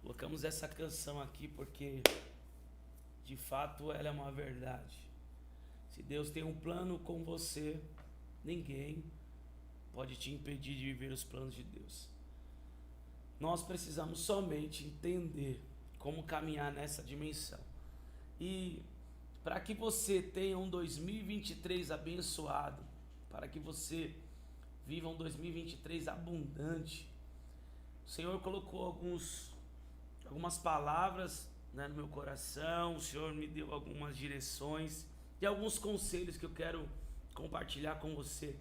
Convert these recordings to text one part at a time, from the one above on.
Colocamos essa canção aqui porque de fato ela é uma verdade. Se Deus tem um plano com você, ninguém pode te impedir de viver os planos de Deus. Nós precisamos somente entender como caminhar nessa dimensão. E para que você tenha um 2023 abençoado, para que você viva um 2023 abundante, o Senhor colocou algumas palavras, né, no meu coração. O Senhor me deu algumas direções e alguns conselhos que eu quero compartilhar com você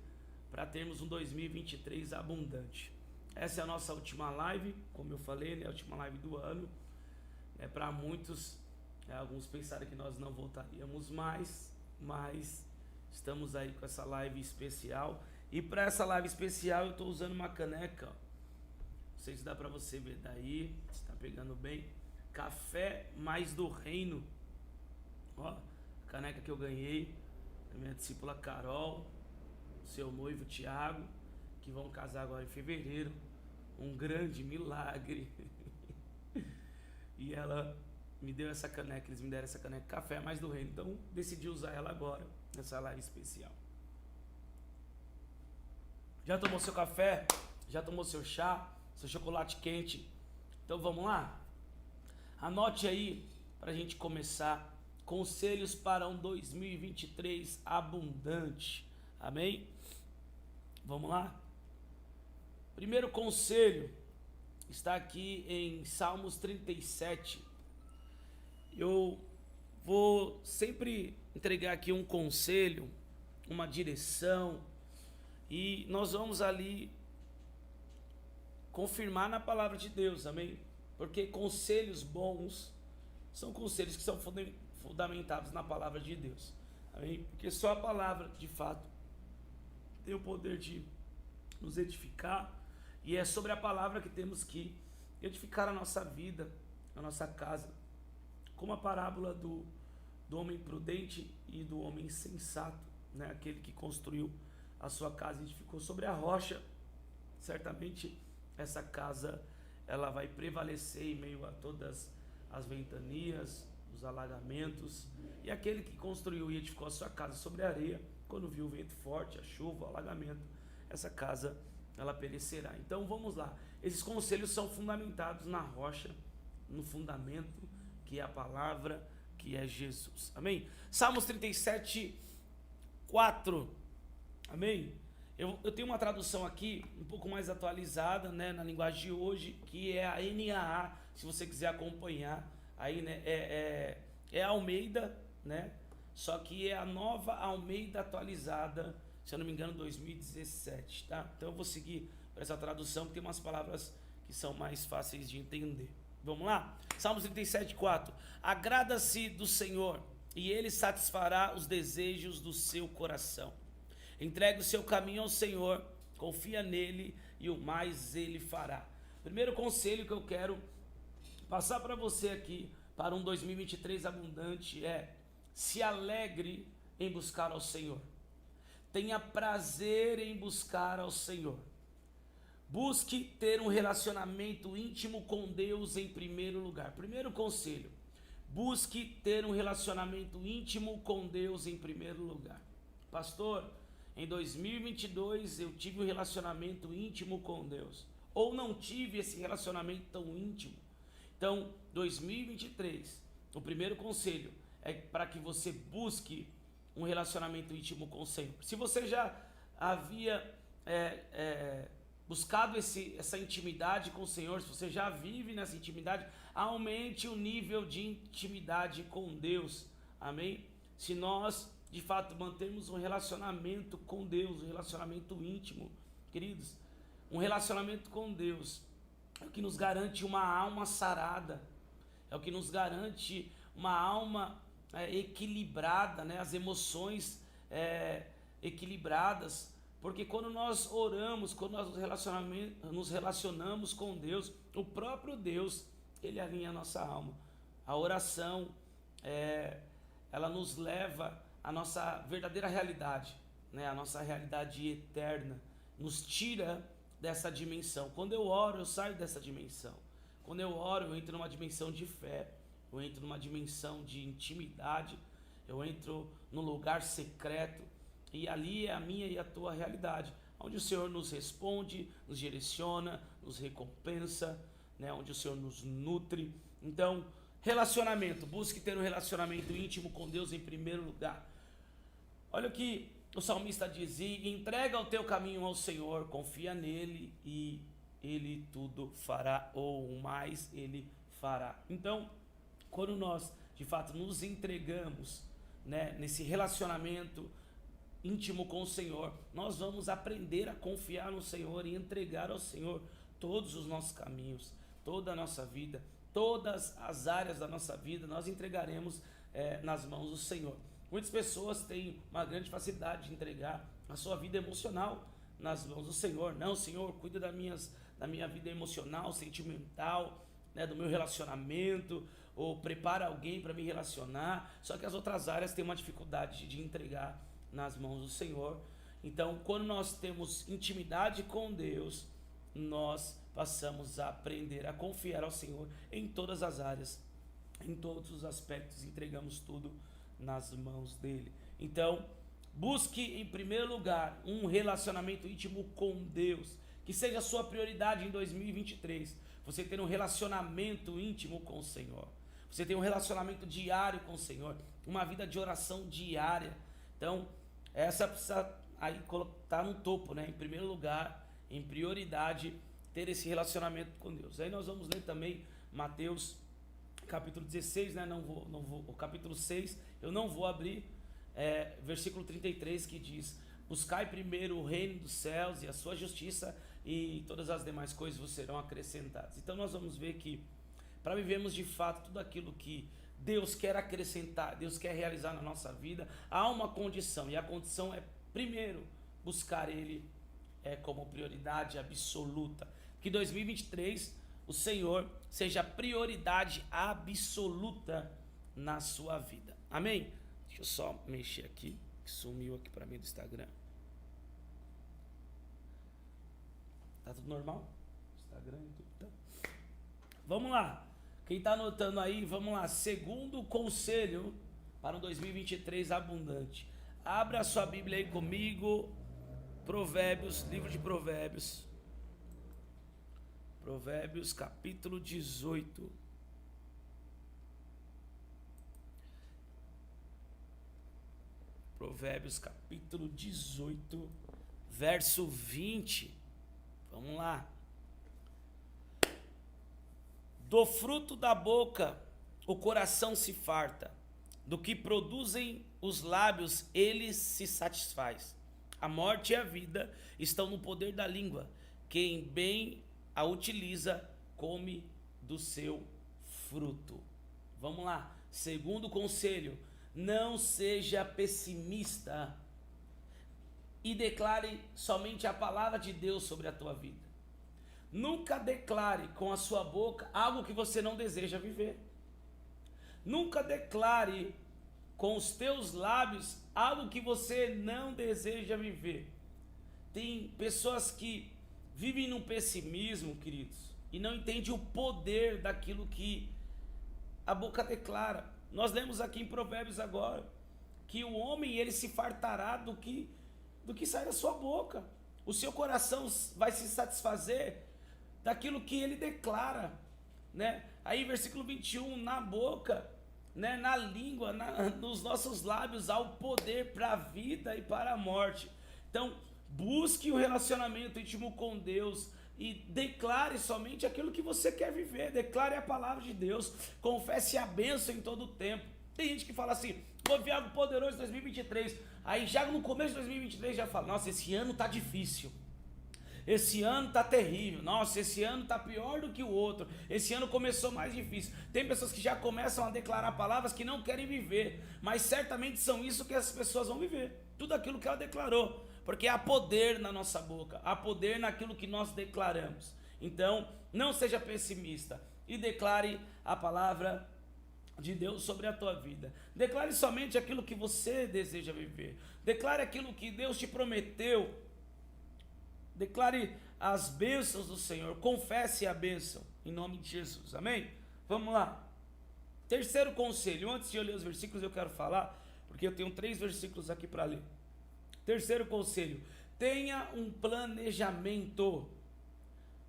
para termos um 2023 abundante. Essa é a nossa última live, como eu falei, né, a última live do ano. Para muitos, alguns pensaram que nós não voltaríamos mais, mas estamos aí com essa live especial. E para essa live especial eu estou usando uma caneca, ó. Não sei se dá para você ver daí, se está pegando bem. Café Mais do Reino. Ó, a caneca que eu ganhei da minha discípula Carol, seu noivo Tiago, que vão casar agora em fevereiro. Um grande milagre. E ela me deu essa caneca, eles me deram essa caneca, Café Mais do Reino. Então decidi usar ela agora, nessa live especial. Já tomou seu café? Já tomou seu chá? Seu chocolate quente? Então vamos lá? Anote aí, para a gente começar, conselhos para um 2023 abundante. Amém? Vamos lá? Primeiro conselho está aqui em Salmos 37. Eu vou sempre entregar aqui um conselho, uma direção, e nós vamos ali confirmar na palavra de Deus, amém? Porque conselhos bons são conselhos que são fundamentados na palavra de Deus, amém? Porque só a palavra, de fato, tem o poder de nos edificar, e é sobre a palavra que temos que edificar a nossa vida, a nossa casa, como a parábola do homem prudente e do homem sensato, né? Aquele que construiu a sua casa e edificou sobre a rocha. Certamente essa casa ela vai prevalecer em meio a todas as ventanias, os alagamentos. E aquele que construiu e edificou a sua casa sobre a areia, quando viu o vento forte, a chuva, o alagamento, essa casa ela perecerá. Então vamos lá. Esses conselhos são fundamentados na rocha, no fundamento que é a palavra, que é Jesus. Amém? Salmos 37, 4. Amém? Eu tenho uma tradução aqui um pouco mais atualizada, né, na linguagem de hoje, que é a NAA, se você quiser acompanhar. Aí, né, é Almeida, né? Só que é a nova Almeida atualizada, se eu não me engano, 2017, tá? Então eu vou seguir para essa tradução, que tem umas palavras que são mais fáceis de entender. Vamos lá? Salmos 37, 4. Agrada-se do Senhor, e Ele satisfará os desejos do seu coração. Entregue o seu caminho ao Senhor, confia nele, e o mais Ele fará. Primeiro conselho que eu quero passar para você aqui, para um 2023 abundante, é: se alegre em buscar ao Senhor. Tenha prazer em buscar ao Senhor. Busque ter um relacionamento íntimo com Deus em primeiro lugar. Primeiro conselho: busque ter um relacionamento íntimo com Deus em primeiro lugar. Pastor, em 2022 eu tive um relacionamento íntimo com Deus, ou não tive esse relacionamento tão íntimo. Então, 2023, o primeiro conselho é para que você busque um relacionamento íntimo com o Senhor. Se você já havia buscado essa intimidade com o Senhor, se você já vive nessa intimidade, aumente o nível de intimidade com Deus, amém? Se nós, de fato, mantermos um relacionamento com Deus, um relacionamento íntimo, queridos, um relacionamento com Deus é o que nos garante uma alma sarada, é o que nos garante uma alma equilibrada, né? As emoções equilibradas. Porque quando nós oramos, quando nós nos relacionamos com Deus, o próprio Deus, Ele alinha a nossa alma. A oração, ela nos leva à nossa verdadeira realidade, né? A nossa realidade eterna, nos tira dessa dimensão. Quando eu oro, eu saio dessa dimensão. Quando eu oro, eu entro numa dimensão de fé, eu entro numa dimensão de intimidade, eu entro num lugar secreto, e ali é a minha e a tua realidade, onde o Senhor nos responde, nos direciona, nos recompensa, né? Onde o Senhor nos nutre. Então, relacionamento, busque ter um relacionamento íntimo com Deus em primeiro lugar. Olha o que o salmista diz: e entrega o teu caminho ao Senhor, confia nele e ele tudo fará, ou mais ele fará. Então, quando nós de fato nos entregamos, né, nesse relacionamento íntimo com o Senhor, nós vamos aprender a confiar no Senhor e entregar ao Senhor todos os nossos caminhos, toda a nossa vida, todas as áreas da nossa vida, nós entregaremos nas mãos do Senhor. Muitas pessoas têm uma grande facilidade de entregar a sua vida emocional nas mãos do Senhor. Não, Senhor, cuida da minha vida emocional, sentimental, né, do meu relacionamento, ou prepara alguém para me relacionar. Só que as outras áreas têm uma dificuldade de entregar nas mãos do Senhor. Então, quando nós temos intimidade com Deus, nós passamos a aprender a confiar ao Senhor em todas as áreas, em todos os aspectos, entregamos tudo nas mãos dele. Então, busque em primeiro lugar um relacionamento íntimo com Deus, que seja a sua prioridade em 2023. Você ter um relacionamento íntimo com o Senhor, você ter um relacionamento diário com o Senhor, uma vida de oração diária. Então, essa precisa aí estar no topo, né? Em primeiro lugar, em prioridade, ter esse relacionamento com Deus. Aí nós vamos ler também Mateus capítulo 16, né? O capítulo 6, eu não vou abrir, versículo 33, que diz: buscai primeiro o reino dos céus e a sua justiça, e todas as demais coisas vos serão acrescentadas. Então nós vamos ver que para vivermos de fato tudo aquilo que Deus quer acrescentar, Deus quer realizar na nossa vida, há uma condição, e a condição é primeiro buscar Ele como prioridade absoluta. Que 2023 o Senhor seja prioridade absoluta na sua vida. Amém? Deixa eu só mexer aqui, que sumiu aqui para mim do Instagram. Tá tudo normal? Instagram e tudo. Então, vamos lá. Quem está anotando aí, vamos lá. Segundo conselho para um 2023 abundante. Abra a sua Bíblia aí comigo. Provérbios, livro de Provérbios. Provérbios, capítulo 18. Provérbios, capítulo 18, verso 20. Vamos lá. Do fruto da boca o coração se farta, do que produzem os lábios ele se satisfaz. A morte e a vida estão no poder da língua. Quem bem a utiliza, come do seu fruto. Vamos lá. Segundo conselho, não seja pessimista e declare somente a palavra de Deus sobre a tua vida. Nunca declare com a sua boca algo que você não deseja viver. Nunca declare com os teus lábios algo que você não deseja viver. Tem pessoas que vivem num pessimismo, queridos, e não entendem o poder daquilo que a boca declara. Nós lemos aqui em Provérbios agora que o homem ele se fartará do que sai da sua boca. O seu coração vai se satisfazer daquilo que ele declara, né? Aí versículo 21, na boca, né, na língua, nos nossos lábios há o poder para a vida e para a morte. Então busque o relacionamento íntimo com Deus e declare somente aquilo que você quer viver. Declare a palavra de Deus, confesse a bênção em todo o tempo. Tem gente que fala assim: vou ver algo poderoso em 2023, aí já no começo de 2023 já fala: nossa, esse ano tá difícil, esse ano tá terrível, nossa, esse ano tá pior do que o outro, esse ano começou mais difícil. Tem pessoas que já começam a declarar palavras que não querem viver, mas certamente são isso que as pessoas vão viver, tudo aquilo que ela declarou, porque há poder na nossa boca, há poder naquilo que nós declaramos. Então não seja pessimista e declare a palavra de Deus sobre a tua vida. Declare somente aquilo que você deseja viver, declare aquilo que Deus te prometeu. Declare as bênçãos do Senhor, confesse a bênção. em nome de Jesus, amém? Vamos lá. Terceiro conselho, antes de eu ler os versículos eu quero falar, porque eu tenho 3 versículos aqui para ler. Terceiro conselho, tenha um planejamento.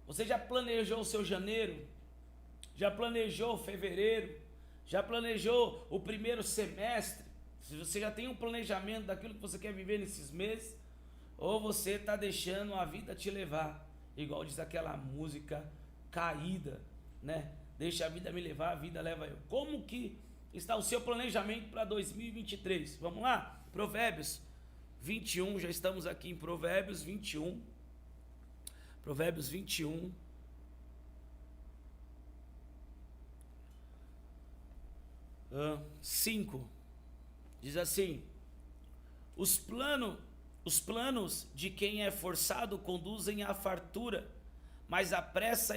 Você já planejou o seu janeiro? Já planejou o fevereiro? Já planejou o primeiro semestre? Se você já tem um planejamento daquilo que você quer viver nesses meses, ou você está deixando a vida te levar, igual diz aquela música caída, né? Deixa a vida me levar, a vida leva eu. Como que está o seu planejamento para 2023? Vamos lá? Provérbios 21, já estamos aqui em Provérbios 21. Provérbios 21. Uh, 5. Diz assim: os planos de quem é forçado conduzem à fartura, mas a pressa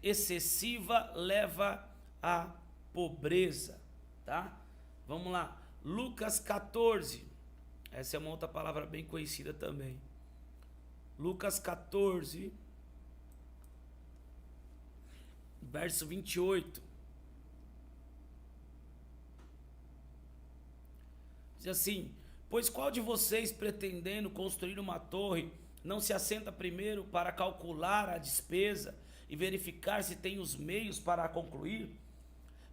excessiva leva à pobreza, tá? Vamos lá, Lucas 14, essa é uma outra palavra bem conhecida também. Lucas 14, verso 28. Diz assim: pois qual de vocês, pretendendo construir uma torre, não se assenta primeiro para calcular a despesa e verificar se tem os meios para a concluir?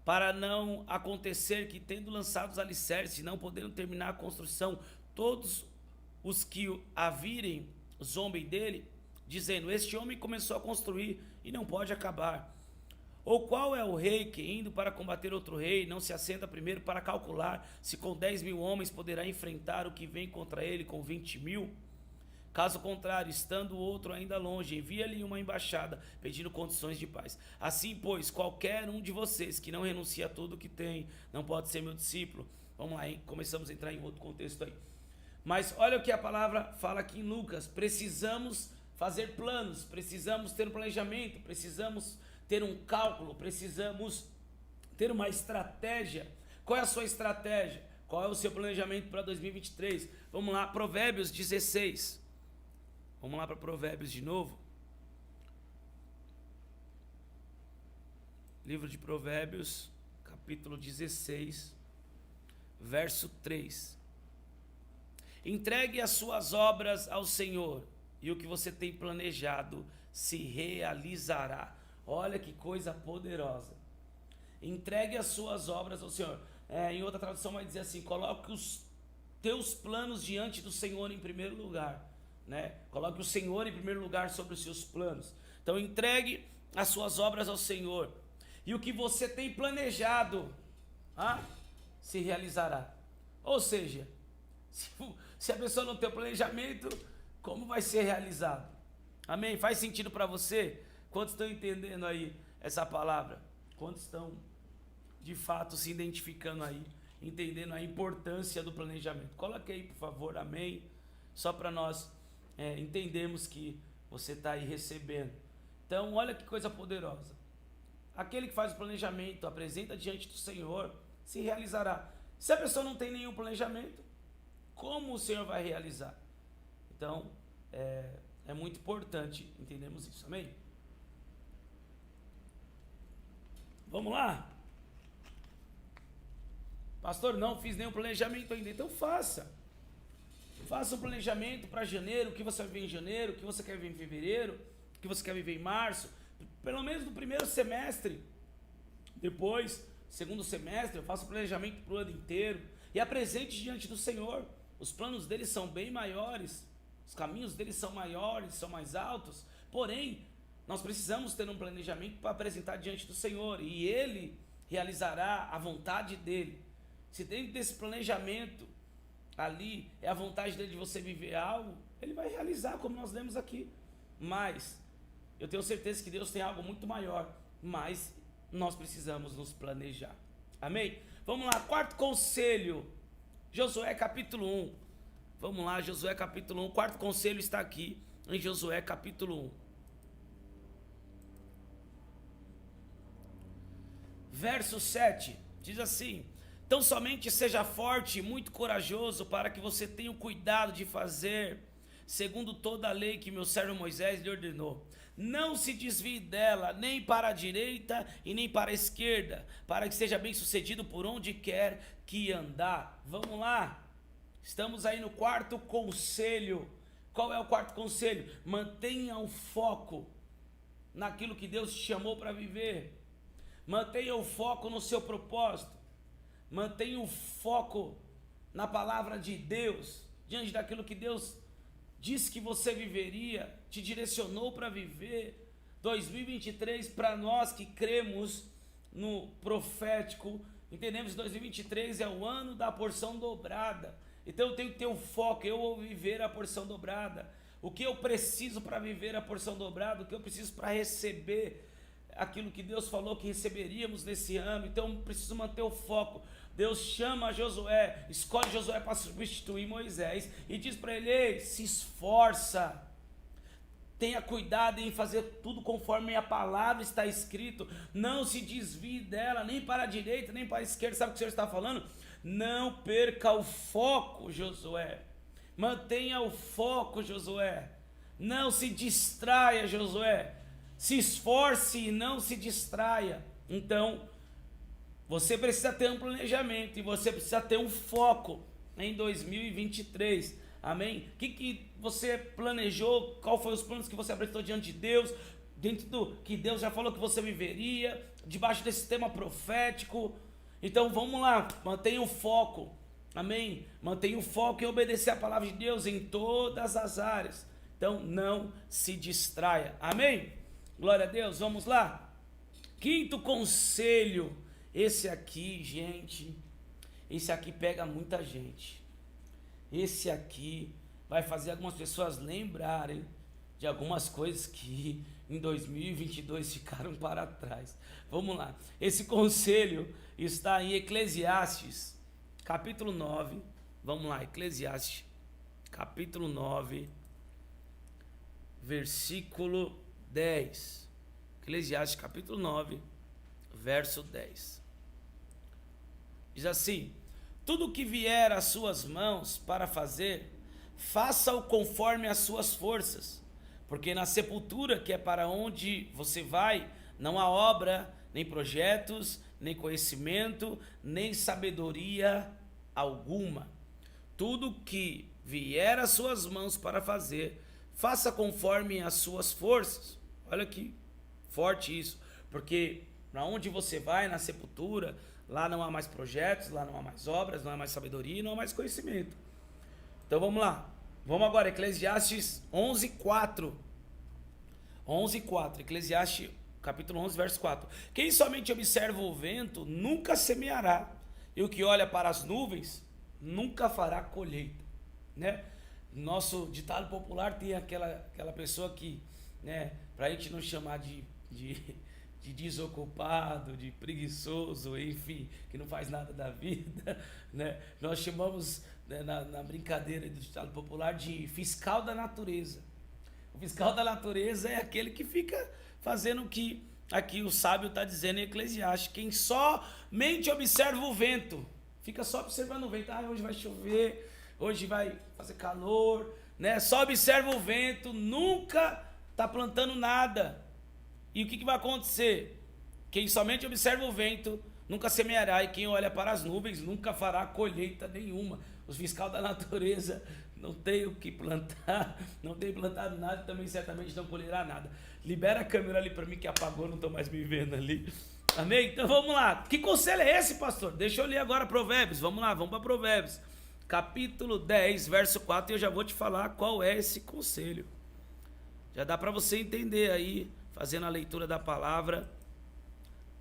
Para não acontecer que, tendo lançado os alicerces e não podendo terminar a construção, todos os que a virem zombem dele, dizendo: este homem começou a construir e não pode acabar. Ou qual é o rei que, indo para combater outro rei, não se assenta primeiro para calcular se com 10.000 homens poderá enfrentar o que vem contra ele com 20.000? Caso contrário, estando o outro ainda longe, envia-lhe uma embaixada pedindo condições de paz. Assim, pois, qualquer um de vocês que não renuncia a tudo que tem, não pode ser meu discípulo. Vamos lá, hein? Começamos a entrar em outro contexto aí. Mas olha o que a palavra fala aqui em Lucas. Precisamos fazer planos, precisamos ter um planejamento, precisamos ter um cálculo, precisamos ter uma estratégia. Qual é a sua estratégia? Qual é o seu planejamento para 2023? Vamos lá, Provérbios 16. Vamos lá para Provérbios de novo. Livro de Provérbios, capítulo 16, verso 3. Entregue as suas obras ao Senhor, e o que você tem planejado se realizará. Olha que coisa poderosa. Entregue as suas obras ao Senhor. Em outra tradução vai dizer assim: coloque os teus planos diante do Senhor em primeiro lugar, né? Coloque o Senhor em primeiro lugar sobre os seus planos. Então entregue as suas obras ao Senhor, e o que você tem planejado se realizará. Ou seja, se a pessoa não tem o planejamento, como vai ser realizado? Amém? Faz sentido para você? Quantos estão entendendo aí essa palavra? Quantos estão de fato se identificando aí, entendendo a importância do planejamento? Coloque aí, por favor, amém? Só para nós entendermos que você está aí recebendo. Então, olha que coisa poderosa. Aquele que faz o planejamento, apresenta diante do Senhor, se realizará. Se a pessoa não tem nenhum planejamento, como o Senhor vai realizar? Então, é muito importante entendermos isso, amém? Vamos lá? Pastor, não fiz nenhum planejamento ainda. Então faça. Faça um planejamento para janeiro, o que você vai viver em janeiro, o que você quer viver em fevereiro, o que você quer viver em março. Pelo menos no primeiro semestre. Depois, segundo semestre, eu faço planejamento para o ano inteiro. E apresente diante do Senhor. Os planos dele são bem maiores. Os caminhos dele são maiores, são mais altos. Porém, nós precisamos ter um planejamento para apresentar diante do Senhor, e Ele realizará a vontade dEle. Se dentro desse planejamento ali é a vontade dEle de você viver algo, Ele vai realizar, como nós lemos aqui. Mas eu tenho certeza que Deus tem algo muito maior, mas nós precisamos nos planejar. Amém? Vamos lá, quarto conselho, Josué capítulo 1. Vamos lá, Josué capítulo 1, quarto conselho está aqui em Josué capítulo 1. Verso 7, diz assim: então somente seja forte e muito corajoso, para que você tenha o cuidado de fazer segundo toda a lei que meu servo Moisés lhe ordenou. não se desvie dela, nem para a direita e nem para a esquerda, para que seja bem sucedido por onde quer que andar. Vamos lá, estamos aí no quarto conselho. Qual é o quarto conselho? Mantenha o foco naquilo que Deus te chamou para viver. Mantenha o foco no seu propósito. Mantenha o foco na palavra de Deus, diante daquilo que Deus disse que você viveria, te direcionou para viver. 2023, para nós que cremos no profético, entendemos que 2023 é o ano da porção dobrada. Então eu tenho que ter um foco, eu vou viver a porção dobrada. O que eu preciso para viver a porção dobrada, o que eu preciso para receber aquilo que Deus falou que receberíamos nesse ano. Então eu preciso manter o foco. Deus chama Josué, escolhe Josué para substituir Moisés e diz para ele: ei, se esforça, tenha cuidado em fazer tudo conforme a palavra está escrito, não se desvie dela, nem para a direita, nem para a esquerda. Sabe o que o Senhor está falando? Não perca o foco, Josué. Mantenha o foco, Josué. Não se distraia, Josué. Se esforce e não se distraia. Então, você precisa ter um planejamento e você precisa ter um foco em 2023. Amém? O que você planejou? Qual foi os planos que você apresentou diante de Deus? Dentro do que Deus já falou que você viveria, debaixo desse tema profético. Então vamos lá, mantenha o foco, amém? Mantenha o foco em obedecer a palavra de Deus em todas as áreas. Então não se distraia, amém? Glória a Deus, vamos lá. Quinto conselho, esse aqui, gente, esse aqui pega muita gente. Esse aqui vai fazer algumas pessoas lembrarem de algumas coisas que em 2022 ficaram para trás. Vamos lá, esse conselho está em Eclesiastes, capítulo 9, vamos lá, Eclesiastes, capítulo 9, versículo 10, Eclesiastes, capítulo 9, verso 10, diz assim: tudo que vier às suas mãos para fazer, faça-o conforme as suas forças, porque na sepultura, que é para onde você vai, não há obra, nem projetos, nem conhecimento, nem sabedoria alguma. Tudo que vier às suas mãos para fazer, faça conforme as suas forças. Olha que forte isso, porque para onde você vai, na sepultura, lá não há mais projetos, lá não há mais obras, não há mais sabedoria, não há mais conhecimento. Então vamos lá, vamos agora, Eclesiastes 11:4. 11:4, Eclesiastes capítulo 11, verso 4. Quem somente observa o vento nunca semeará, e o que olha para as nuvens nunca fará colheita, né? Nosso ditado popular tem aquela pessoa que, né, para a gente não chamar de desocupado, de preguiçoso, enfim, que não faz nada da vida, né? Nós chamamos, né, na brincadeira do ditado popular, de fiscal da natureza. O fiscal da natureza é aquele que fica fazendo o que aqui o sábio está dizendo em Eclesiastes. Quem somente observa o vento, fica só observando o vento. Ah, hoje vai chover, hoje vai fazer calor, né? Só observa o vento, nunca está plantando nada. E o que vai acontecer? Quem somente observa o vento nunca semeará, e quem olha para as nuvens nunca fará colheita nenhuma. Os fiscais da natureza não tem o que plantar, não tem plantado nada, também certamente não colherá nada. Libera a câmera ali para mim que apagou, não estou mais me vendo ali. Amém? Então vamos lá. Que conselho é esse, pastor? Deixa eu ler agora Provérbios. Vamos lá, vamos para Provérbios. Capítulo 10, verso 4, e eu já vou te falar qual é esse conselho. Já dá para você entender aí, fazendo a leitura da palavra.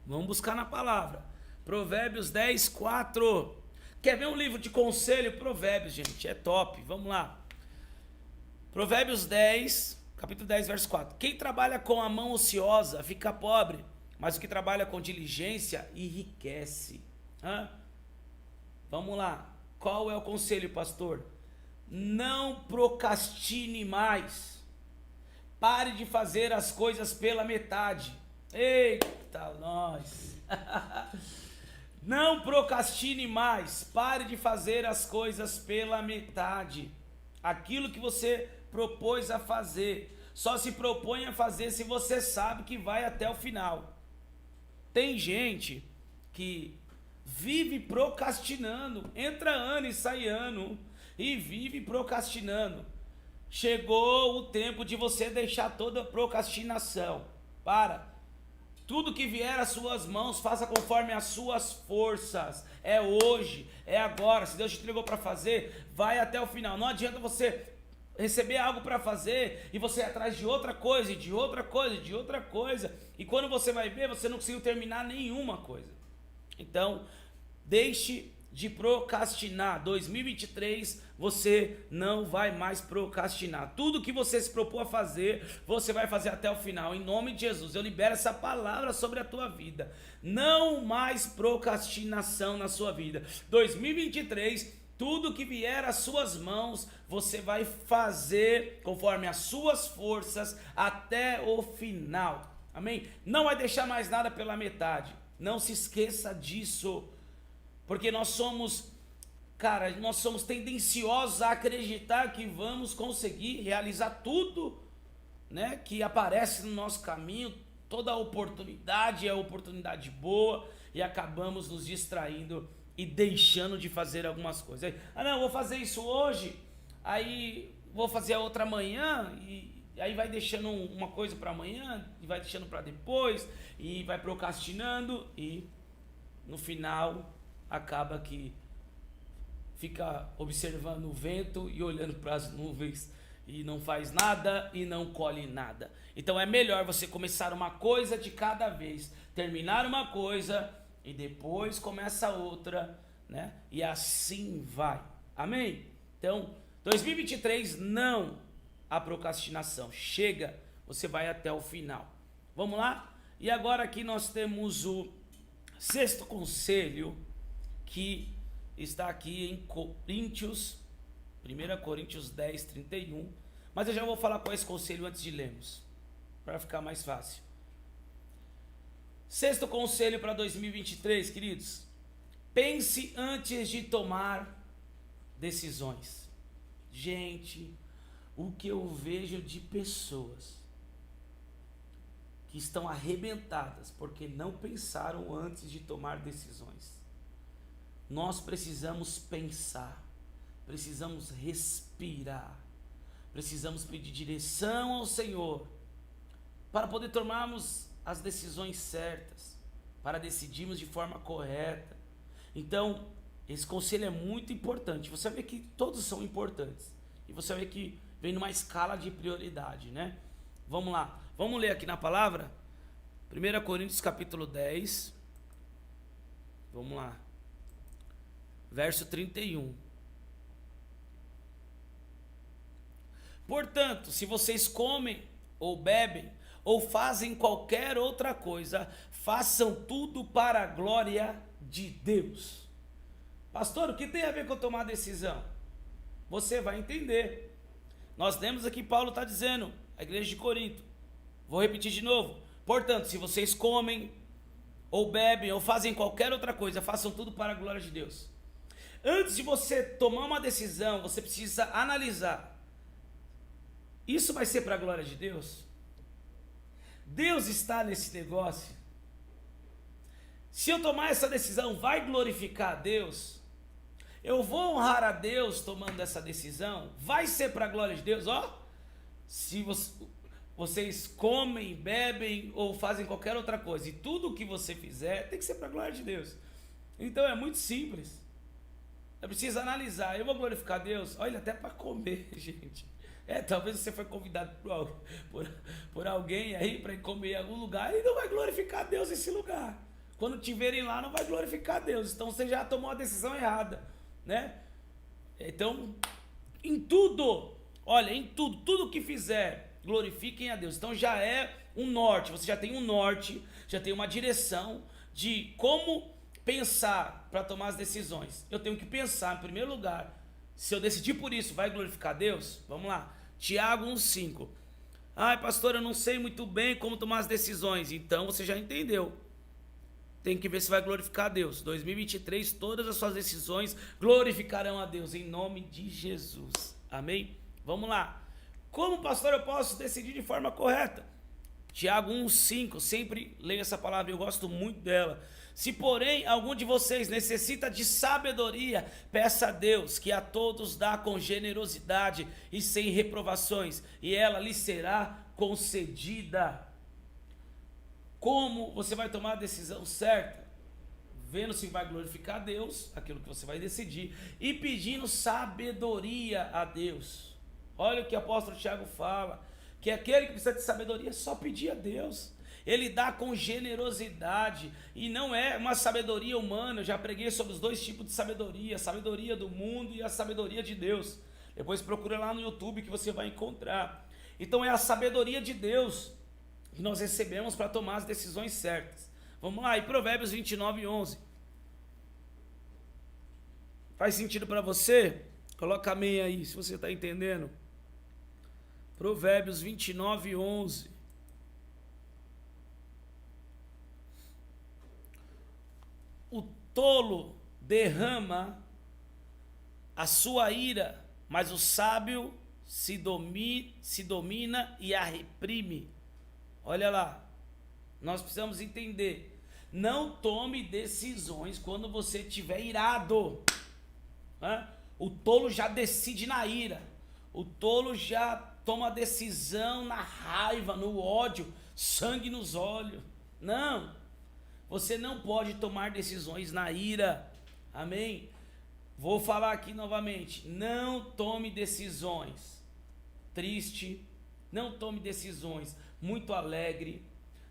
Vamos buscar na palavra. Provérbios 10, 4. Quer ver um livro de conselho? Provérbios, gente, é top. Vamos lá. Provérbios 10, capítulo 10, verso 4. Quem trabalha com a mão ociosa fica pobre, mas o que trabalha com diligência enriquece. Vamos lá. Qual é o conselho, pastor? Não procrastine mais. Pare de fazer as coisas pela metade. Eita, nós. Não procrastine mais. Pare de fazer as coisas pela metade. Aquilo que você propôs a fazer, só se propõe a fazer se você sabe que vai até o final. Tem gente que vive procrastinando, entra ano e sai ano, e vive procrastinando. Chegou o tempo de você deixar toda a procrastinação. Tudo que vier às suas mãos, faça conforme as suas forças. É hoje, é agora. Se Deus te entregou para fazer, vai até o final. Não adianta você receber algo para fazer e você ir atrás de outra coisa, de outra coisa, de outra coisa. E quando você vai ver, você não conseguiu terminar nenhuma coisa. Então, deixe de procrastinar. 2023 você não vai mais procrastinar. Tudo que você se propôs a fazer, você vai fazer até o final. Em nome de Jesus, eu libero essa palavra sobre a tua vida. Não mais procrastinação na sua vida. 2023, tudo que vier às suas mãos, você vai fazer conforme as suas forças até o final. Amém? Não vai deixar mais nada pela metade. Não se esqueça disso. Porque nós somos tendenciosos a acreditar que vamos conseguir realizar tudo, né, que aparece no nosso caminho. Toda oportunidade é oportunidade boa e acabamos nos distraindo e deixando de fazer algumas coisas. Não, vou fazer isso hoje, aí vou fazer a outra amanhã, e aí vai deixando uma coisa para amanhã, e vai deixando para depois, e vai procrastinando, e no final acaba que fica observando o vento e olhando para as nuvens e não faz nada e não colhe nada. Então é melhor você começar uma coisa de cada vez, terminar uma coisa e depois começa outra, né? E assim vai. Amém? Então, 2023 não há procrastinação. Chega, você vai até o final. Vamos lá? E agora aqui nós temos o sexto conselho, que está aqui em Coríntios, 1 Coríntios 10, 31. Mas eu já vou falar qual é esse conselho antes de lermos, para ficar mais fácil. Sexto conselho para 2023, queridos. Pense antes de tomar decisões. Gente, o que eu vejo de pessoas que estão arrebentadas porque não pensaram antes de tomar decisões. Nós precisamos pensar, precisamos respirar, precisamos pedir direção ao Senhor para poder tomarmos as decisões certas, para decidirmos de forma correta. Então, esse conselho é muito importante. Você vê que todos são importantes e você vê que vem numa escala de prioridade, né? Vamos lá, vamos ler aqui na palavra, 1 Coríntios capítulo 10, vamos lá. Verso 31. Portanto, se vocês comem ou bebem ou fazem qualquer outra coisa, façam tudo para a glória de Deus. Pastor, o que tem a ver com tomar decisão? Você vai entender. Nós lemos aqui, Paulo está dizendo, a igreja de Corinto. Vou repetir de novo. Portanto, se vocês comem ou bebem ou fazem qualquer outra coisa, façam tudo para a glória de Deus. Antes de você tomar uma decisão, você precisa analisar. Isso vai ser para a glória de Deus? Deus está nesse negócio? Se eu tomar essa decisão, vai glorificar a Deus? Eu vou honrar a Deus tomando essa decisão? Vai ser para a glória de Deus? Se vocês comem, bebem ou fazem qualquer outra coisa, e tudo o que você fizer tem que ser para a glória de Deus. Então é muito simples. Eu preciso analisar. Eu vou glorificar a Deus? Olha, até para comer, gente. Talvez você foi convidado por alguém aí para ir comer em algum lugar e não vai glorificar a Deus nesse lugar. Quando te verem lá, não vai glorificar a Deus. Então você já tomou a decisão errada, né? Então, em tudo, olha, em tudo que fizer, glorifiquem a Deus. Então já é um norte. Você já tem um norte, já tem uma direção de como pensar para tomar as decisões. Eu tenho que pensar, em primeiro lugar, se eu decidir por isso, vai glorificar a Deus? Vamos lá. Tiago 1,5. Ai, pastor, eu não sei muito bem como tomar as decisões. Então você já entendeu. Tem que ver se vai glorificar a Deus. 2023, todas as suas decisões glorificarão a Deus, em nome de Jesus. Amém? Vamos lá. Como, pastor, eu posso decidir de forma correta? Tiago 1,5, sempre leio essa palavra, eu gosto muito dela. Se, porém, algum de vocês necessita de sabedoria, peça a Deus, que a todos dá com generosidade e sem reprovações, e ela lhe será concedida. Como você vai tomar a decisão certa? Vendo se vai glorificar a Deus, aquilo que você vai decidir, e pedindo sabedoria a Deus. Olha o que o apóstolo Tiago fala, que aquele que precisa de sabedoria é só pedir a Deus. Ele dá com generosidade, e não é uma sabedoria humana. Eu já preguei sobre os dois tipos de sabedoria, a sabedoria do mundo e a sabedoria de Deus. Depois procura lá no YouTube que você vai encontrar. Então é a sabedoria de Deus que nós recebemos para tomar as decisões certas. Vamos lá, e Provérbios 29:11. Faz sentido para você? Coloca amém aí, se você está entendendo. Provérbios 29:11. O tolo derrama a sua ira, mas o sábio se domina e a reprime. Olha lá, nós precisamos entender. Não tome decisões quando você estiver irado. O tolo já decide na ira. O tolo já toma decisão na raiva, no ódio, sangue nos olhos. Não, você não pode tomar decisões na ira. Amém? Vou falar aqui novamente. Não tome decisões triste. Não tome decisões muito alegre.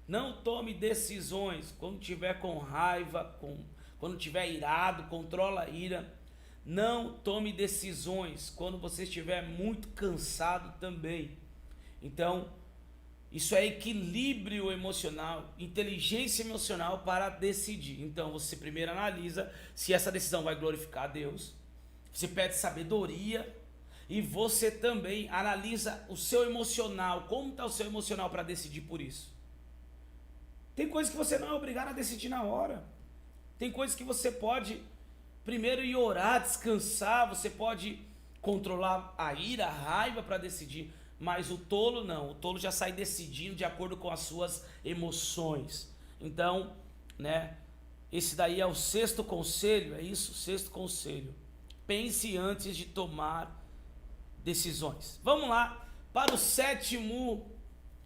Não tome decisões quando estiver com raiva, quando estiver irado, controla a ira. Não tome decisões quando você estiver muito cansado também. Então, isso é equilíbrio emocional, inteligência emocional para decidir. Então, você primeiro analisa se essa decisão vai glorificar a Deus. Você pede sabedoria. E você também analisa o seu emocional. Como está o seu emocional para decidir por isso? Tem coisas que você não é obrigado a decidir na hora. Tem coisas que você pode primeiro ir orar, descansar. Você pode controlar a ira, a raiva para decidir. Mas o tolo não. O tolo já sai decidindo de acordo com as suas emoções. Então, esse daí é o sexto conselho. É isso? Sexto conselho. Pense antes de tomar decisões. Vamos lá para o sétimo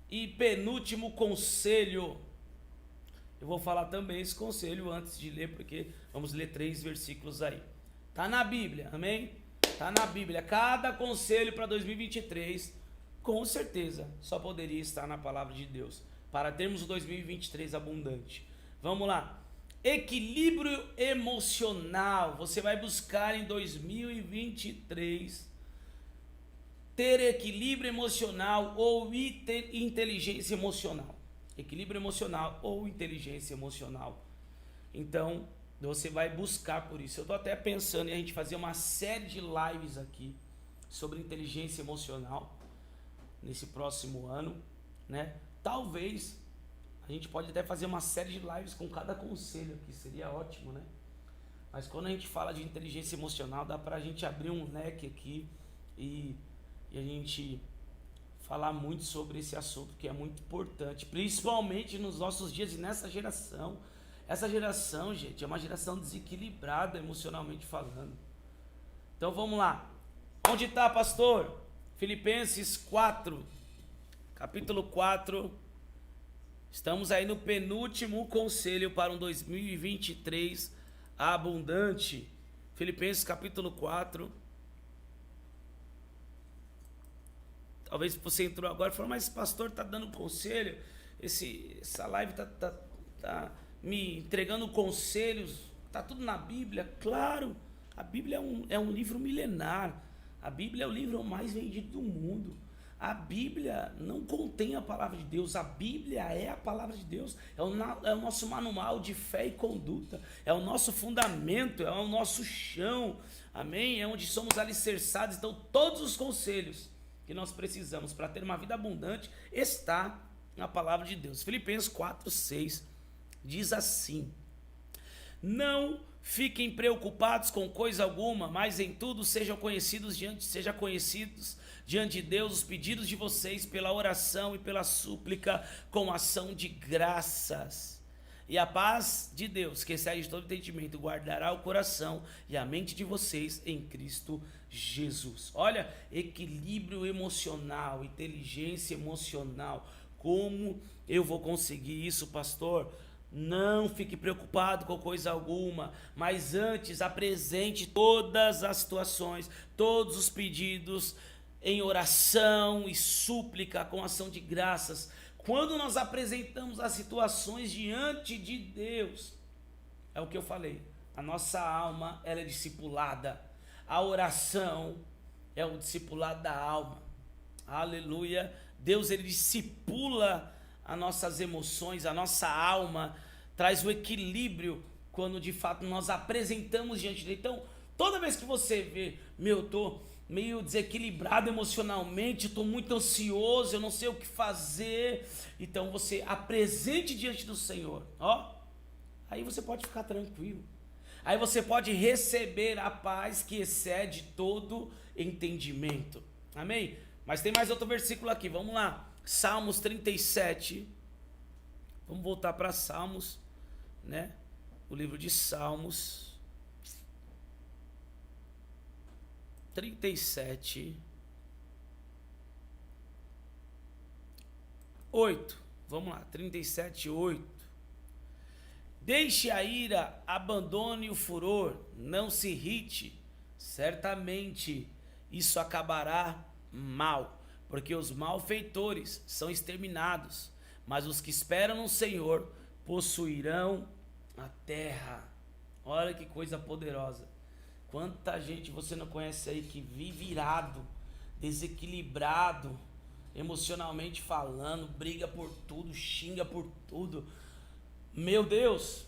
e penúltimo conselho. Eu vou falar também esse conselho antes de ler, porque vamos ler 3 versículos aí. Tá na Bíblia, amém? Tá na Bíblia. Cada conselho para 2023, com certeza, só poderia estar na palavra de Deus, para termos o 2023 abundante. Vamos lá. Equilíbrio emocional. Você vai buscar em 2023 ter equilíbrio emocional ou inteligência emocional. Equilíbrio emocional ou inteligência emocional. Então, você vai buscar por isso. Eu estou até pensando em a gente fazer uma série de lives aqui sobre inteligência emocional nesse próximo ano, Talvez a gente pode até fazer uma série de lives com cada conselho aqui, seria ótimo, Mas quando a gente fala de inteligência emocional, dá pra gente abrir um leque aqui e a gente falar muito sobre esse assunto que é muito importante, principalmente nos nossos dias e nessa geração. Essa geração, gente, é uma geração desequilibrada emocionalmente falando. Então vamos lá. Onde está, pastor? Filipenses 4, capítulo 4. Estamos aí no penúltimo conselho para um 2023 abundante. Filipenses capítulo 4. Talvez você entrou agora e falou, mas pastor está dando conselho, essa live tá me entregando conselhos, está tudo na Bíblia. Claro, a Bíblia é um livro milenar, a Bíblia é o livro mais vendido do mundo. A Bíblia não contém a palavra de Deus, a Bíblia é a palavra de Deus, é o nosso manual de fé e conduta, é o nosso fundamento, é o nosso chão, amém? É onde somos alicerçados. Então todos os conselhos que nós precisamos para ter uma vida abundante está na palavra de Deus. Filipenses 4:6 diz assim: Não fiquem preocupados com coisa alguma, mas em tudo sejam conhecidos diante de Deus os pedidos de vocês pela oração e pela súplica com ação de graças. E a paz de Deus, que excede todo entendimento, guardará o coração e a mente de vocês em Cristo Jesus. Olha, equilíbrio emocional, inteligência emocional. Como eu vou conseguir isso, pastor? Não fique preocupado com coisa alguma, mas antes apresente todas as situações, todos os pedidos em oração e súplica com ação de graças. Quando nós apresentamos as situações diante de Deus, é o que eu falei, a nossa alma ela é discipulada, a oração é o discipulado da alma, aleluia. Deus ele discipula as nossas emoções, a nossa alma, traz o equilíbrio quando de fato nós apresentamos diante dele. Então, toda vez que você vê, eu tô meio desequilibrado emocionalmente, estou muito ansioso, eu não sei o que fazer, então você apresente diante do Senhor, ó, aí você pode ficar tranquilo, aí você pode receber a paz que excede todo entendimento, amém? Mas tem mais outro versículo aqui, vamos lá, Salmos 37, vamos voltar para Salmos, né? O livro de Salmos 37, 8, vamos lá, 37, 8. Deixe a ira, abandone o furor, não se irrite, certamente isso acabará mal, porque os malfeitores são exterminados, mas os que esperam no Senhor possuirão a terra. Olha que coisa poderosa. Quanta gente você não conhece aí que vive irado, desequilibrado, emocionalmente falando, briga por tudo, xinga por tudo. Meu Deus,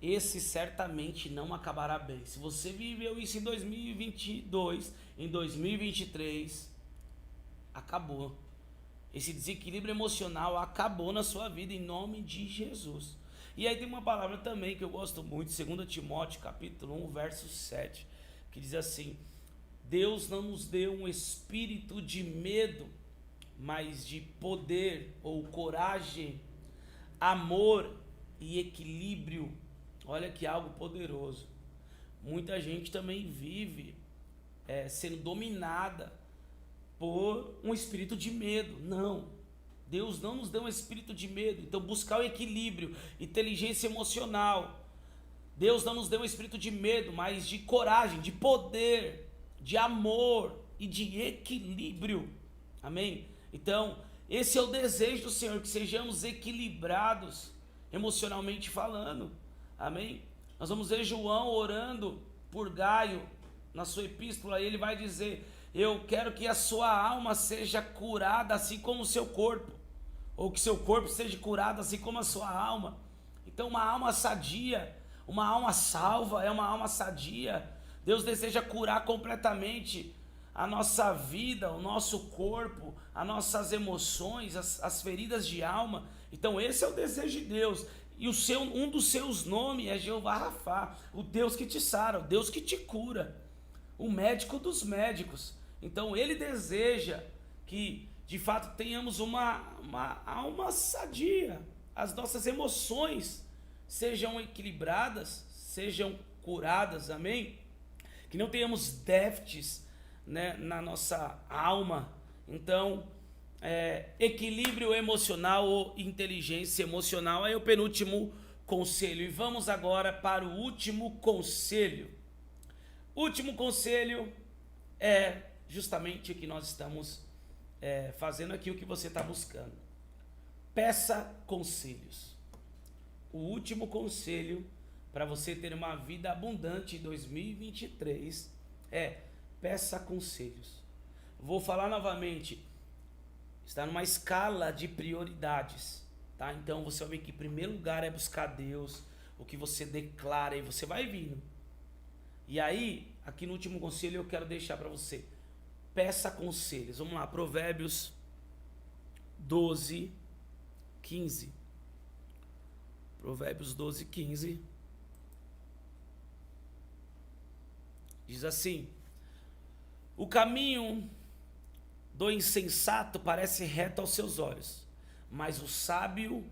esse certamente não acabará bem. Se você viveu isso em 2022, em 2023, acabou. Esse desequilíbrio emocional acabou na sua vida em nome de Jesus. E aí tem uma palavra também que eu gosto muito, 2 Timóteo capítulo 1, verso 7. Que diz assim: Deus não nos deu um espírito de medo, mas de poder ou coragem, amor e equilíbrio. Olha que algo poderoso. Muita gente também vive sendo dominada por um espírito de medo. Não, Deus não nos deu um espírito de medo. Então buscar o equilíbrio, inteligência emocional. Deus não nos deu um espírito de medo, mas de coragem, de poder, de amor e de equilíbrio. Amém? Então, esse é o desejo do Senhor, que sejamos equilibrados emocionalmente falando. Amém? Nós vamos ver João orando por Gaio na sua epístola, e ele vai dizer: eu quero que a sua alma seja curada assim como o seu corpo, ou que seu corpo seja curado assim como a sua alma. Então, uma alma sadia, uma alma salva é uma alma sadia. Deus deseja curar completamente a nossa vida, o nosso corpo, as nossas emoções, as feridas de alma. Então esse é o desejo de Deus. E um dos seus nomes é Jeová Rafá, o Deus que te sara, o Deus que te cura, o médico dos médicos. Então ele deseja que de fato tenhamos uma alma sadia, as nossas emoções sejam equilibradas, sejam curadas, amém? Que não tenhamos déficits, né, na nossa alma. Então, equilíbrio emocional ou inteligência emocional é o penúltimo conselho. E vamos agora para o último conselho. O último conselho é justamente o que nós estamos fazendo aqui, o que você está buscando. Peça conselhos. O último conselho para você ter uma vida abundante em 2023 é: peça conselhos. Vou falar novamente, está numa escala de prioridades, tá? Então você vai ver que em primeiro lugar é buscar Deus, o que você declara, e você vai vindo. E aí, aqui no último conselho eu quero deixar para você: peça conselhos. Vamos lá, Provérbios 12, 15. Provérbios 12, 15. Diz assim: o caminho do insensato parece reto aos seus olhos, mas o sábio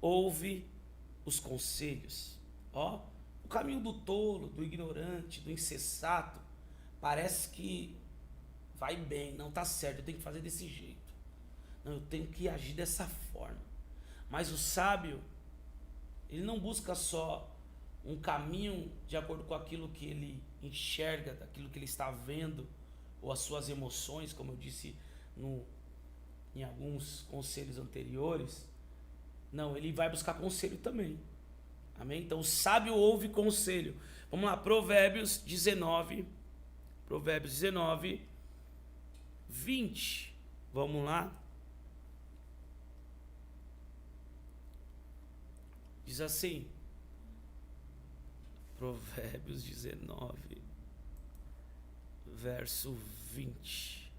ouve os conselhos. Ó, o caminho do tolo, do ignorante, do insensato, parece que vai bem, não tá certo, eu tenho que fazer desse jeito. Não, eu tenho que agir dessa forma. Mas o sábio, ele não busca só um caminho de acordo com aquilo que ele enxerga, daquilo que ele está vendo, ou as suas emoções, como eu disse em alguns conselhos anteriores. Não, ele vai buscar conselho também. Amém? Então o sábio ouve conselho. Vamos lá, Provérbios 19, 20. Vamos lá. Diz assim, Provérbios 19, verso 20.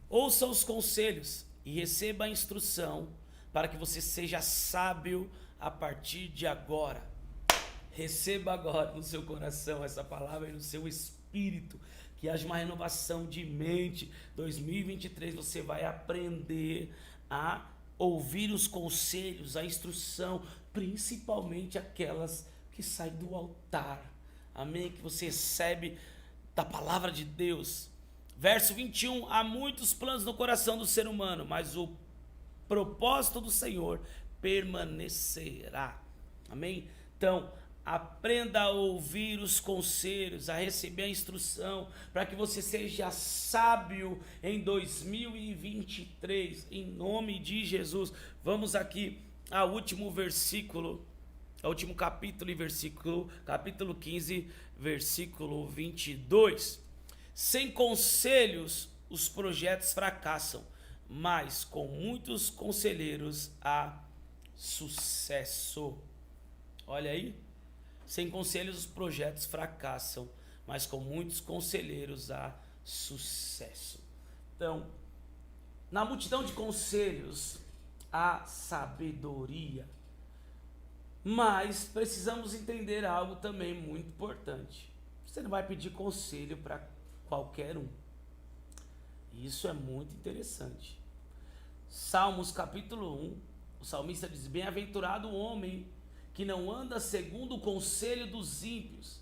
Ouça os conselhos e receba a instrução, para que você seja sábio a partir de agora. Receba agora no seu coração essa palavra e no seu espírito, que haja uma renovação de mente. 2023 você vai aprender a ouvir os conselhos, a instrução, principalmente aquelas que saem do altar. Amém? Que você recebe da palavra de Deus. Verso 21, há muitos planos no coração do ser humano, mas o propósito do Senhor permanecerá. Amém? Então, aprenda a ouvir os conselhos, a receber a instrução, para que você seja sábio em 2023, em nome de Jesus. Vamos aqui ao último versículo, ao último capítulo e versículo, capítulo 15, versículo 22. Sem conselhos os projetos fracassam, mas com muitos conselheiros há sucesso. Olha aí. Sem conselhos os projetos fracassam, mas com muitos conselheiros há sucesso. Então, na multidão de conselhos há sabedoria. Mas precisamos entender algo também muito importante. Você não vai pedir conselho para qualquer um. Isso é muito interessante. Salmos capítulo 1, o salmista diz: bem-aventurado o homem que não anda segundo o conselho dos ímpios,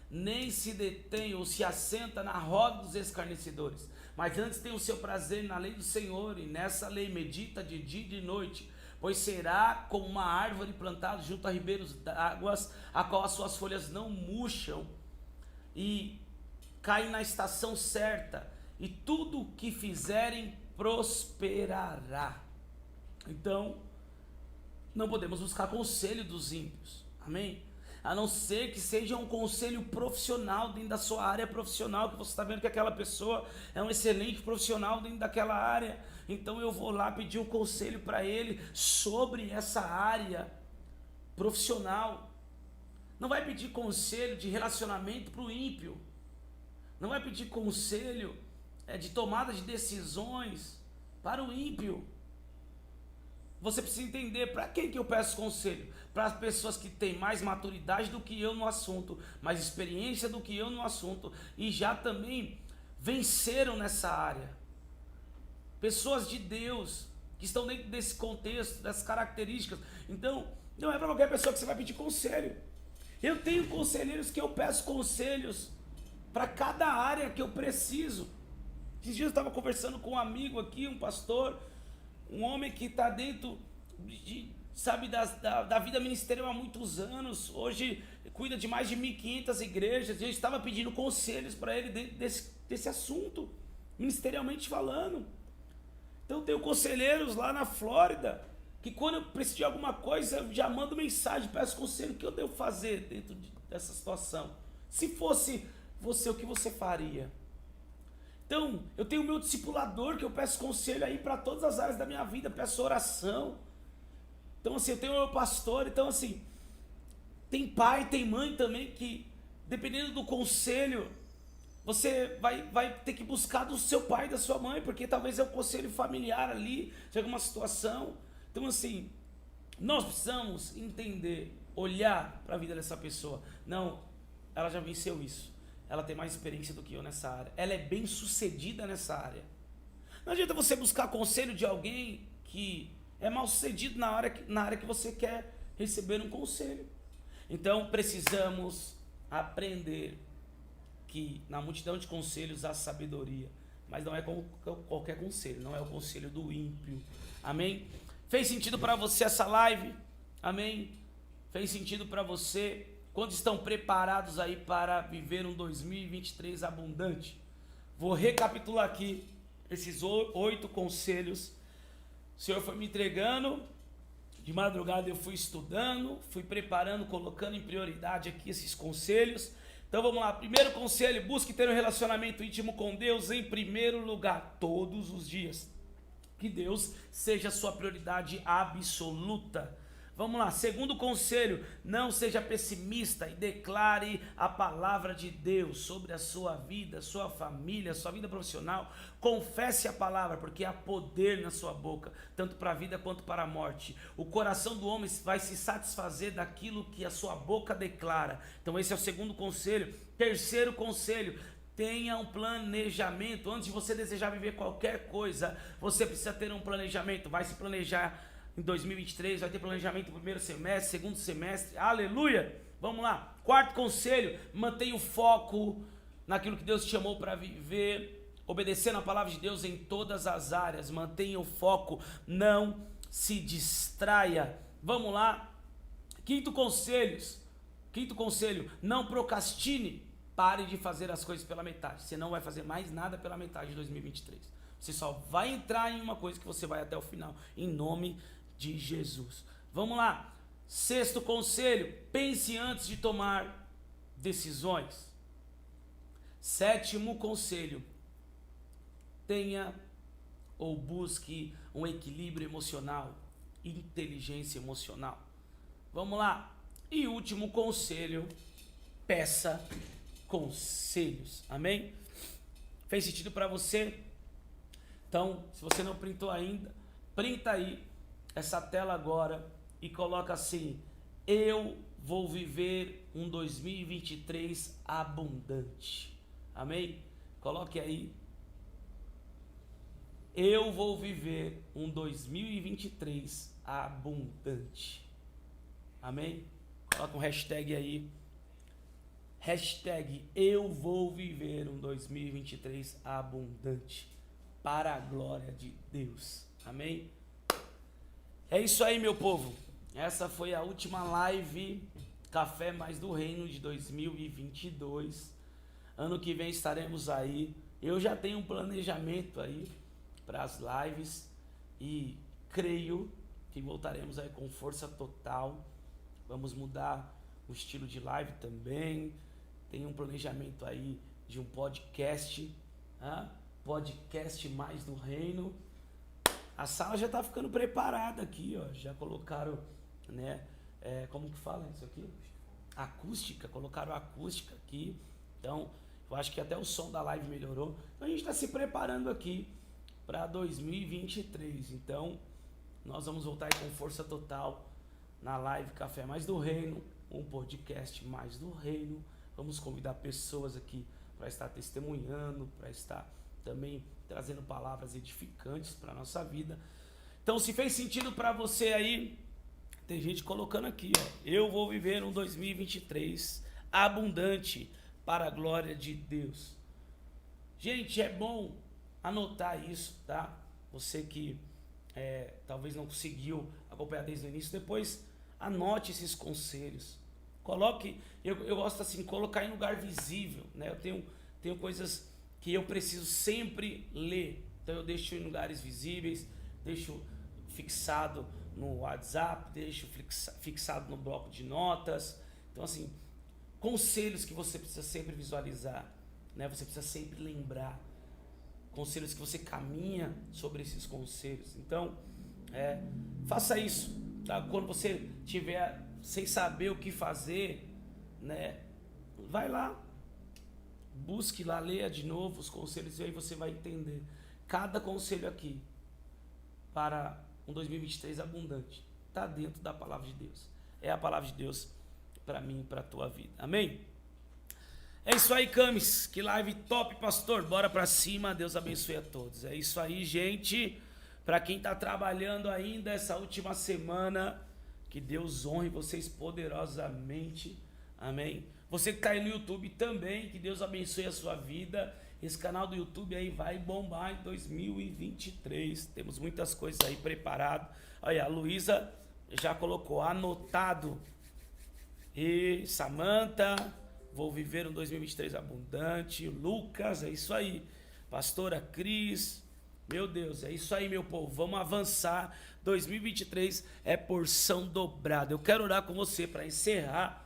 nem se detém ou se assenta na roda dos escarnecedores, mas antes tem o seu prazer na lei do Senhor, e nessa lei medita de dia e de noite, pois será como uma árvore plantada junto a ribeiros d'águas, a qual as suas folhas não murcham, e caem na estação certa, e tudo o que fizerem prosperará. Então, não podemos buscar conselho dos ímpios, amém? A não ser que seja um conselho profissional dentro da sua área profissional, que você está vendo que aquela pessoa é um excelente profissional dentro daquela área, então eu vou lá pedir um conselho para ele sobre essa área profissional. Não vai pedir conselho de relacionamento para o ímpio, não vai pedir conselho de tomada de decisões para o ímpio. Você precisa entender para quem que eu peço conselho. Para as pessoas que têm mais maturidade do que eu no assunto, mais experiência do que eu no assunto, e já também venceram nessa área. Pessoas de Deus, que estão dentro desse contexto, dessas características. Então, não é para qualquer pessoa que você vai pedir conselho. Eu tenho conselheiros que eu peço conselhos para cada área que eu preciso. Esses dias eu estava conversando com um amigo aqui, um pastor, um homem que está dentro da vida ministerial há muitos anos, hoje cuida de mais de 1.500 igrejas, e eu estava pedindo conselhos para ele desse assunto, ministerialmente falando. Então eu tenho conselheiros lá na Flórida, que quando eu preciso de alguma coisa, eu já mando mensagem, peço conselho, o que eu devo fazer dentro dessa situação? Se fosse você, o que você faria? Então, eu tenho o meu discipulador, que eu peço conselho aí para todas as áreas da minha vida, peço oração. Então, assim, eu tenho o meu pastor. Então, assim, tem pai, tem mãe também, que dependendo do conselho, você vai ter que buscar do seu pai, da sua mãe, porque talvez é um conselho familiar ali, de alguma situação. Então, assim, nós precisamos entender, olhar para a vida dessa pessoa. Não, ela já venceu isso. ela tem mais experiência do que eu nessa área. Ela é bem sucedida nessa área. Não adianta você buscar conselho de alguém que é mal sucedido na área que você quer receber um conselho. Então precisamos aprender que na multidão de conselhos há sabedoria, mas não é qualquer conselho, não é o conselho do ímpio. Amém? Fez sentido para você essa live? Amém? Fez sentido para você? Quando estão preparados aí para viver um 2023 abundante? Vou recapitular aqui esses 8 conselhos. O Senhor foi me entregando, de madrugada eu fui estudando, fui preparando, colocando em prioridade aqui esses conselhos. Então vamos lá, primeiro conselho: busque ter um relacionamento íntimo com Deus em primeiro lugar, todos os dias. Que Deus seja a sua prioridade absoluta. Vamos lá, segundo conselho: não seja pessimista e declare a palavra de Deus sobre a sua vida, sua família, sua vida profissional. Confesse a palavra, porque há poder na sua boca, tanto para a vida quanto para a morte. O coração do homem vai se satisfazer daquilo que a sua boca declara. Então esse é o segundo conselho. Terceiro conselho: tenha um planejamento. Antes de você desejar viver qualquer coisa, você precisa ter um planejamento. Vai se planejar em 2023, vai ter planejamento no primeiro semestre, segundo semestre, aleluia! Vamos lá, quarto conselho: mantenha o foco naquilo que Deus te chamou para viver, obedecendo a palavra de Deus em todas as áreas. Mantenha o foco, não se distraia. Vamos lá, quinto conselho: não procrastine. Pare de fazer as coisas pela metade. Você não vai fazer mais nada pela metade de 2023. Você só vai entrar em uma coisa que você vai até o final, em nome de Jesus. Vamos lá. Sexto conselho: pense antes de tomar decisões. Sétimo conselho: tenha ou busque um equilíbrio emocional, inteligência emocional. Vamos lá. E último conselho: peça conselhos. Amém? Fez sentido para você? Então, se você não printou ainda, printa aí essa tela agora e coloca assim: eu vou viver um 2023 abundante. Amém? Coloque aí: eu vou viver um 2023 abundante. Amém? Coloca um hashtag aí. Hashtag eu vou viver um 2023 abundante, para a glória de Deus. Amém? É isso aí, meu povo. Essa foi a última live Café Mais do Reino de 2022. Ano que vem estaremos aí. Eu já tenho um planejamento aí para as lives e creio que voltaremos aí com força total. Vamos mudar o estilo de live também. Tem um planejamento aí de um podcast, podcast Mais do Reino. A sala já está ficando preparada aqui, ó. Já colocaram, né? Como que fala isso aqui? Acústica, colocaram acústica aqui. Então, eu acho que até o som da live melhorou. Então, a gente está se preparando aqui para 2023. Então, nós vamos voltar aí com força total na live Café Mais do Reino, um podcast Mais do Reino. Vamos convidar pessoas aqui para estar testemunhando, para estar também trazendo palavras edificantes para a nossa vida. Então, se fez sentido para você aí, tem gente colocando aqui, ó: eu vou viver um 2023 abundante para a glória de Deus. Gente, é bom anotar isso, tá? Você que talvez não conseguiu acompanhar desde o início, depois anote esses conselhos. Coloque, eu gosto assim, colocar em lugar visível, né? Eu tenho coisas que eu preciso sempre ler, então eu deixo em lugares visíveis, deixo fixado no WhatsApp, deixo fixado no bloco de notas. Então assim, conselhos que você precisa sempre visualizar, né? Você precisa sempre lembrar, conselhos que você caminha sobre esses conselhos. Então, faça isso, tá? Quando você tiver sem saber o que fazer, né? Vai lá, busque lá, leia de novo os conselhos e aí você vai entender. Cada conselho aqui para um 2023 abundante está dentro da palavra de Deus. É a palavra de Deus para mim e para a tua vida. Amém? É isso aí, Camis. Que live top, pastor. Bora pra cima. Deus abençoe a todos. É isso aí, gente. Pra quem tá trabalhando ainda essa última semana, que Deus honre vocês poderosamente. Amém. Você que tá aí no YouTube também, que Deus abençoe a sua vida. Esse canal do YouTube aí vai bombar em 2023. Temos muitas coisas aí preparado. Olha, a Luísa já colocou anotado. E Samantha, vou viver um 2023 abundante. Lucas, é isso aí. Pastora Cris, meu Deus, é isso aí, meu povo. Vamos avançar. 2023 é porção dobrada. Eu quero orar com você para encerrar